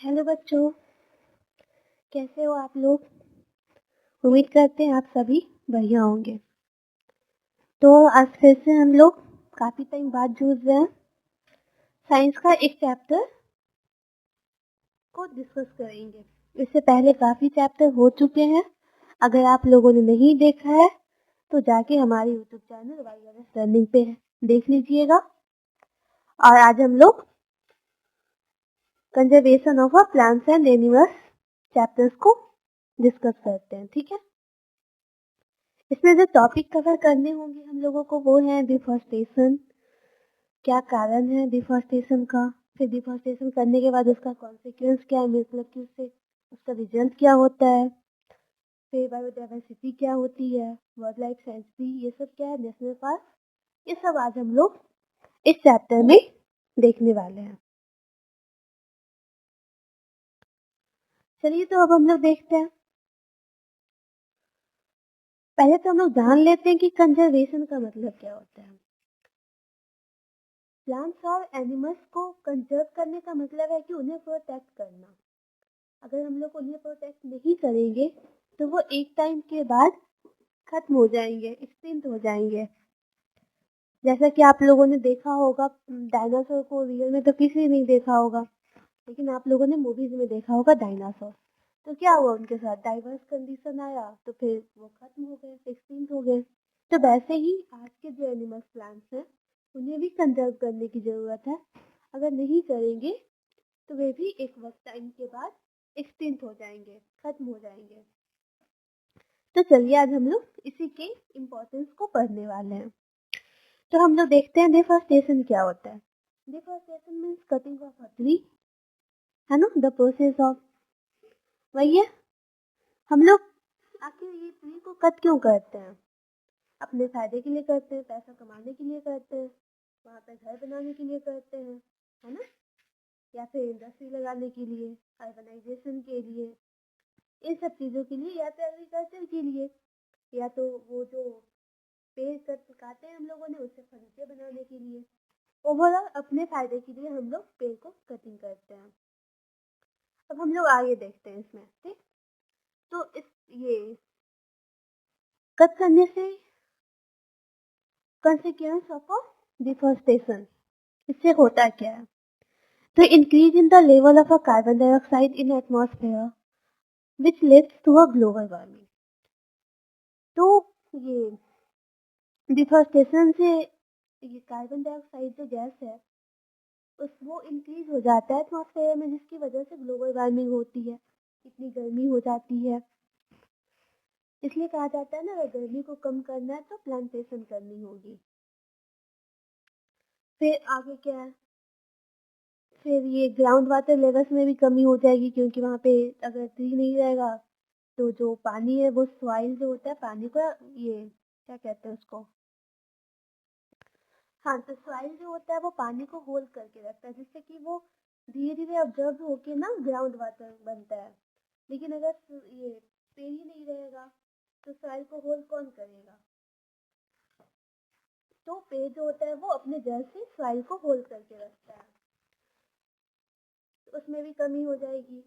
Hello बच्चों, कैसे हो आप लोग। उम्मीद करते हैं आप सभी बढ़िया होंगे। तो आज फिर से हम लोग काफी टाइम बाद जुड़ रहे हैं। साइंस का एक चैप्टर को डिस्कस करेंगे। इससे पहले काफी चैप्टर हो चुके हैं। अगर आप लोगों ने नहीं देखा है तो जाके हमारे यूट्यूब चैनल वाईआरएस लर्निंग पे देख लीजिएगा। और आज हम लोग conservation of plants and animals chapters को डिस्कस करते हैं, ठीक है। इसमें जो टॉपिक कवर करने होंगे हम लोगों को वो है डिफॉरेस्टेशन, क्या कारण है डिफॉरेस्टेशन का, फिर डिफॉरेस्टेशन करने के बाद उसका कॉन्सिक्वेंस क्या है, मतलब कि उससे उसका रिजल्ट क्या होता है, फिर बायोडाइवर्सिटी क्या होती है, वाइल्ड लाइफ सेंचुरी, ये सब क्या है, नेशनल पार्क, ये सब आज हम लोग इस चैप्टर में देखने वाले हैं। चलिए तो अब हम लोग देखते हैं। पहले तो हम लोग जान लेते हैं कि कंजर्वेशन का मतलब क्या होता है। प्लांट्स और एनिमल्स को कंजर्व करने का मतलब है कि उन्हें प्रोटेक्ट करना। अगर हम लोग उन्हें प्रोटेक्ट नहीं करेंगे तो वो एक टाइम के बाद खत्म हो जाएंगे, एक्सटिंक्ट हो जाएंगे। जैसा कि आप लोगों ने देखा होगा, डायनासोर को रियल में तो किसी ने नहीं देखा होगा, लेकिन आप लोगों ने मूवीज में देखा होगा डायनासोर। तो क्या हुआ उनके साथ, डाइवर्स कंडीशन आया तो फिर वो खत्म हो गए, एक्सटिंक्ट हो गए। तो वैसे ही आज के जो एनिमल्स प्लांट्स हैं उन्हें भी कंजर्व करने की जरूरत है। अगर नहीं करेंगे तो वे भी एक वक्त टाइम के बाद एक्सटिंक्ट हो जाएंगे, खत्म हो जाएंगे। तो चलिए आज हम लोग इसी के इम्पोर्टेंस को पढ़ने वाले हैं। तो हम लोग देखते हैं डिफॉरेस्टेशन क्या होता है। Deforestation means cutting of a tree, है ना, द प्रोसेस ऑफ, वही है। हम लोग आखिर ये ट्री को कट क्यों करते हैं? अपने फायदे के लिए करते हैं, पैसा कमाने के लिए करते हैं, वहाँ पे घर बनाने के लिए करते हैं, है ना, या फिर इंडस्ट्री लगाने के लिए, अर्बनाइजेशन के लिए, इन सब चीज़ों के लिए, या तो एग्रीकल्चर के लिए, या तो वो जो पेड़ काटे हैं हम लोगों ने उससे फर्नीचर बनाने के लिए। ओवरऑल अपने फायदे के लिए हम लोग पेड़ को कटिंग करते हैं। अब हम लोग आगे देखते हैं इसमें, ठीक। तो इस ये कट करने से कंसिक्वेंस ऑफ डिफॉरेस्टेशन, इससे होता क्या है? तो increase in the level of carbon dioxide in atmosphere which leads to a global warming. तो ये डिफॉरेस्टेशन से ये कार्बन डाइऑक्साइड जो गैस है वो इंक्रीज हो जाता है एटमॉस्फेयर में, जिसकी वजह से ग्लोबल वार्मिंग होती है, इतनी गर्मी हो जाती है। इसलिए कहा जाता है ना, अगर गर्मी को कम करना है तो प्लांटेशन करनी होगी। फिर आगे क्या है, फिर ये ग्राउंड वाटर लेवल्स में भी कमी हो जाएगी, क्योंकि वहाँ पे अगर ट्री नहीं रहेगा तो जो पानी है वो सॉइल जो होता है, पानी का ये क्या कहते हैं उसको, हाँ, तो सॉइल जो होता है वो पानी को होल्ड करके रखता है, जिससे कि वो धीरे धीरे ऑब्जर्व होके ना ग्राउंड वाटर बनता है। लेकिन अगर ये पेड़ ही नहीं रहेगा तो सॉइल को होल्ड कौन करेगा? तो पेड़ जो होता है वो अपने जड़ से सॉइल को होल्ड करके रखता है, तो उसमें भी कमी हो जाएगी।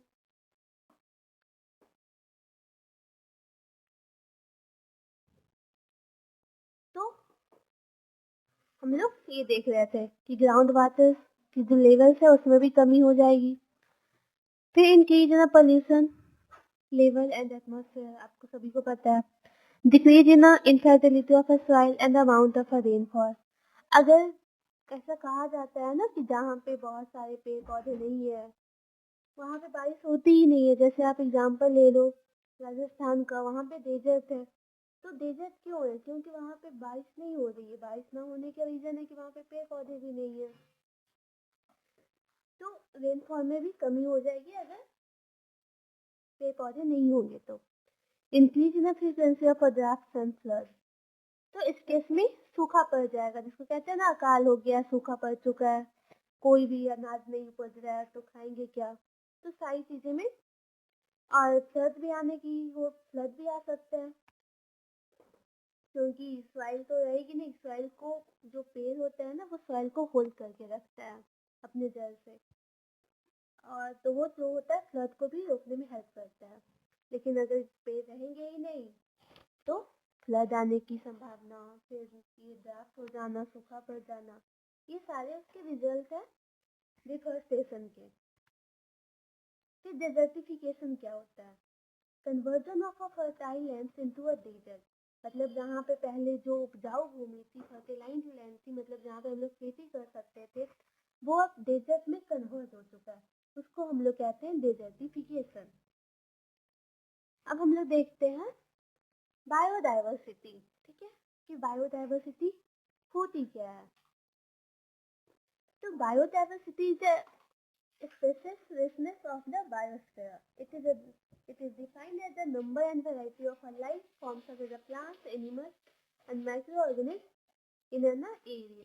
तो हम लोग ये देख रहे थे कि ग्राउंड वाटर की जो लेवल्स है उसमें भी कमी हो जाएगी। फिर increase in pollution level and atmosphere, आपको सभी को पता है। Decrease in infertility of a soil and amount of a rainfall. अगर ऐसा कहा जाता है ना कि जहाँ पे बहुत सारे पेड़ पौधे नहीं है वहाँ पे बारिश होती ही नहीं है। जैसे आप एग्जाम्पल ले लो राजस्थान का, वहाँ पे डेजर्ट है। तो डेजर्ट क्यों है? क्योंकि वहाँ पे बारिश नहीं हो रही है। बारिश ना होने का रीजन है कि वहाँ पे पेड़ पौधे भी नहीं है। तो रेनफॉल में भी कमी हो जाएगी अगर पेड़ पौधे नहीं होंगे तो। Increase in frequency of draft and flood, तो इस केस में सूखा पड़ जाएगा, जिसको कहते हैं ना अकाल हो गया, सूखा पड़ चुका है, कोई भी अनाज नहीं उपज रहा है तो खाएंगे क्या। तो सारी चीजें में, और फ्लड भी आने की, वो फ्लड भी आ सकते हैं क्योंकि सॉइल तो रहेगी नहीं। सॉइल को जो पेड़ होता है ना वो सॉइल को होल्ड करके रखता है अपने जड़ से। और तो वो जो होता है फ्लड को भी रोकने में हेल्प करता है। लेकिन अगर पेड़ रहेंगे ही नहीं तो फ्लड आने की संभावना, फिर ये ड्राफ्ट हो जाना, सूखा पड़ जाना, ये सारे उसके रिजल्ट है डिफॉरेस्टेशन के। फिर डेजर्टिफिकेशन क्या होता है? Conversion of a fertile land into a desert. मतलब जहाँ पे पहले जो उपजाऊ भूमि थी, फर्टिलाइज लैंड थी, मतलब जहाँ पे हम लोग खेती कर सकते थे, वो अब डेजर्ट में कन्वर्ट हो चुका है। उसको हम लोग कहते हैं डेजर्टिफिकेशन। अब हम लोग देखते हैं बायोडाइवर्सिटी। ठीक है, कि बायोडाइवर्सिटी होती क्या है। तो biodiversity is species richness of the biosphere. It is defined as the number and variety of a life forms such as the plants, animals, and microorganisms in an area.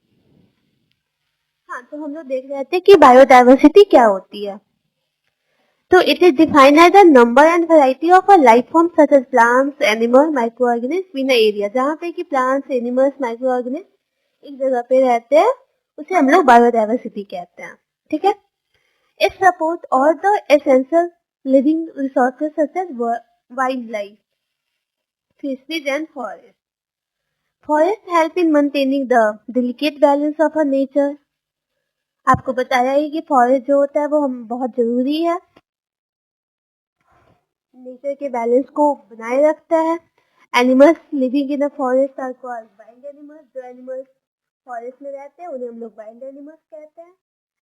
हाँ, तो हम लोग देख रहे थे कि बायोडाइवर्सिटी क्या होती है। तो it is defined as the number and variety of a life form such as plants, animals, microorganisms in an area. जहाँ पे कि plants, animals, microorganisms एक जगह पे रहते हैं, उसे हम लोग बायोडाइवर्सिटी कहते हैं। ठीक है, it supports all the essential living resources such as wildlife, fisheries and forests. Forests help in maintaining the delicate balance of our nature. आपको बताया ही कि फॉरेस्ट जो होता है वो हम बहुत जरूरी है, नेचर के बैलेंस को बनाए रखता है। Animals living in a forest are called wild animals. जो एनिमल्स फॉरेस्ट में रहते हैं उन्हें हम लोग वाइल्ड एनिमल्स कहते हैं।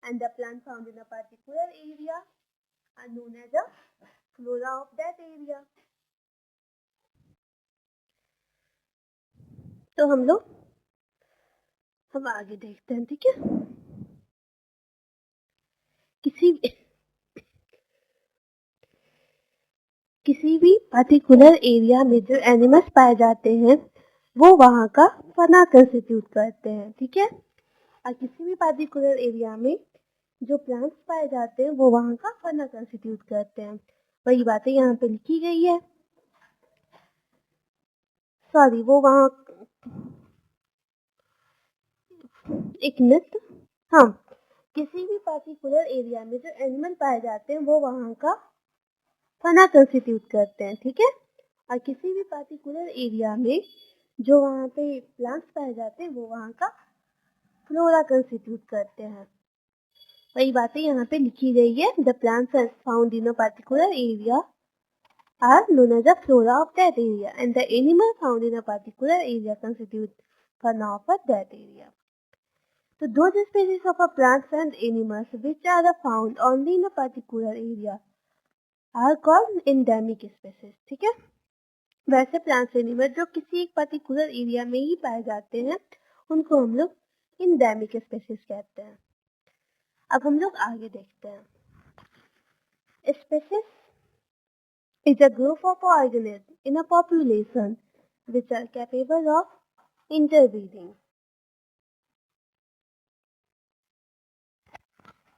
And the plant found in a particular area are known as a flora of that area. तो हम आगे देखते हैं। ठीक है, किसी भी पर्टिकुलर एरिया में जो एनिमल्स पाए जाते हैं वो वहाँ का फना कंस्टिट्यूट करते हैं। ठीक है, और किसी भी पर्टिकुलर एरिया में जो प्लांट्स पाए जाते हैं वो वहाँ का फना कंस्टिट्यूट करते हैं। वही बातें यहाँ पे लिखी गई है। सॉरी, वो वहाँ एक मिनट। हाँ, किसी भी पर्टिकुलर एरिया में जो एनिमल पाए जाते हैं वो वहाँ का फना कंस्टिट्यूट करते हैं। ठीक है, और किसी भी पर्टिकुलर एरिया में जो वहाँ पे प्लांट्स पाए जाते हैं वो वहाँ का फ्लोरा कंस्टिट्यूट करते हैं। वही बातें यहाँ पे लिखी गई है। The plants found in a particular area are known as the flora of that area and the animal found in a particular area constitute fauna of that area. So those species of a plants and animals which are found only in a particular area are called endemic species. ठीक है, वैसे plants animal जो किसी एक particular area में ही पाए जाते हैं उनको हम लोग इंडेमिक स्पेसीज कहते हैं। अब हम लोग आगे देखते हैं। Species is a group of organisms in a population which are capable of interbreeding.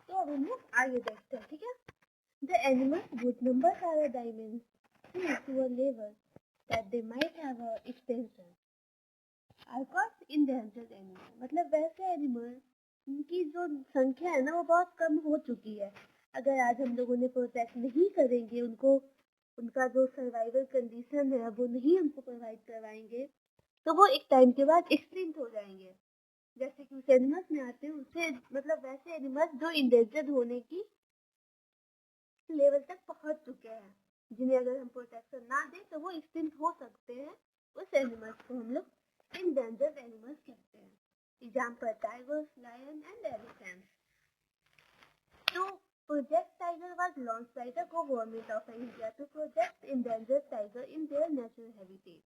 तो अब हम लोग आगे देखते हैं। ठीक है, the animals whose numbers are a dimension to a level that they might have a extension are called endangered animal। मतलब वैसे एनिमल उनकी जो संख्या है ना वो बहुत कम हो चुकी है। अगर आज हम लोग उन्हें प्रोटेक्ट नहीं करेंगे, उनको उनका जो सर्वाइवल कंडीशन है वो नहीं हमको प्रोवाइड करवाएंगे तो वो एक टाइम के बाद एक्सटिंक्ट हो जाएंगे। जैसे कि उस एनिमल्स में आते हैं उससे मतलब वैसे एनिमल्स जो इंडेंजर्ड होने की लेवल तक पहुंच चुके हैं, जिन्हें अगर हम प्रोटेक्शन ना दें तो वो एक्सटिंक्ट हो सकते हैं। उस एनिमल्स को हम लोग इंडेंजर्ड एनिमल्स कहते हैं। Example tigers, lion and elephants. तो Project Tiger was launched by the government of India to protect endangered tiger in their natural habitat.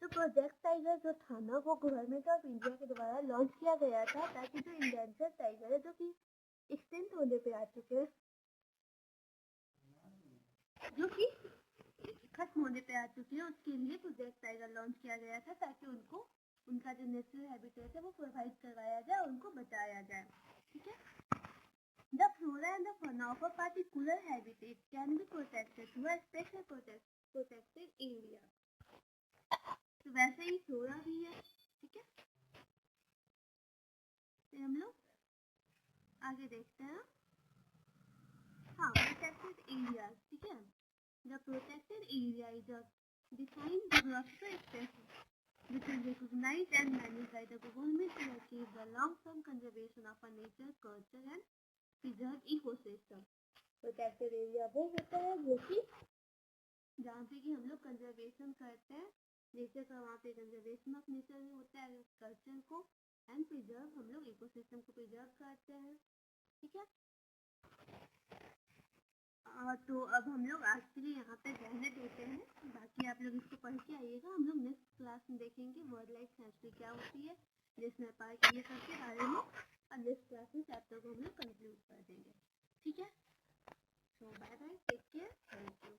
तो प्रोजेक्ट टाइगर जो था ना वो गवर्नमेंट ऑफ इंडिया के द्वारा लॉन्च किया गया था ताकि जो इंडेंजर्ड टाइगर है जो कि एक्सटिंक्ट होने पे आ चुके हैं, जो कि खत्म होने पे आ चुके हैं, उसके लिए प्रोजेक्ट टाइगर लॉन्च किया गया था ताकि उनको उनका जो नेचुरल हैबिटेट है वो प्रोवाइड करवाया जाए, उनको बचाया जाए। ठीक है, The flora and the fauna of a particular habitat can be protected through a special protected area. तो वैसे ही फ्लोरा भी है। ठीक है, तो हम लोग आगे देखते हैं। हाँ, प्रोटेक्टेड एरिया, ठीक है। The protected area is a defined geographical space which is recognized and managed by the government to achieve the long-term conservation of a nature, culture and preserve ecosystem. Protected area वो होता है जो कि जहाँ पे कि हम लोग कंजर्वेशन करते हैं नेचर का, वहाँ पे कंजर्वेशन ऑफ नेचर में होता है कल्चर को, एंड प्रिजर्व हम लोग इकोसिस्टम को प्रिजर्व करते हैं, ठीक है। तो अब हम लोग आज के लिए यहाँ पे रहने देते हैं, बाकी आप लोग इसको पढ़ के आइएगा। हम लोग नेक्स्ट क्लास में देखेंगे वर्ल्ड लाइफ सेंचुरी क्या होती है, नेशनल पार्क ये सब के बारे में, और नेक्स्ट क्लास में चैप्टर को हम लोग कंक्लूड कर देंगे, ठीक है। So bye bye, take care, thank you.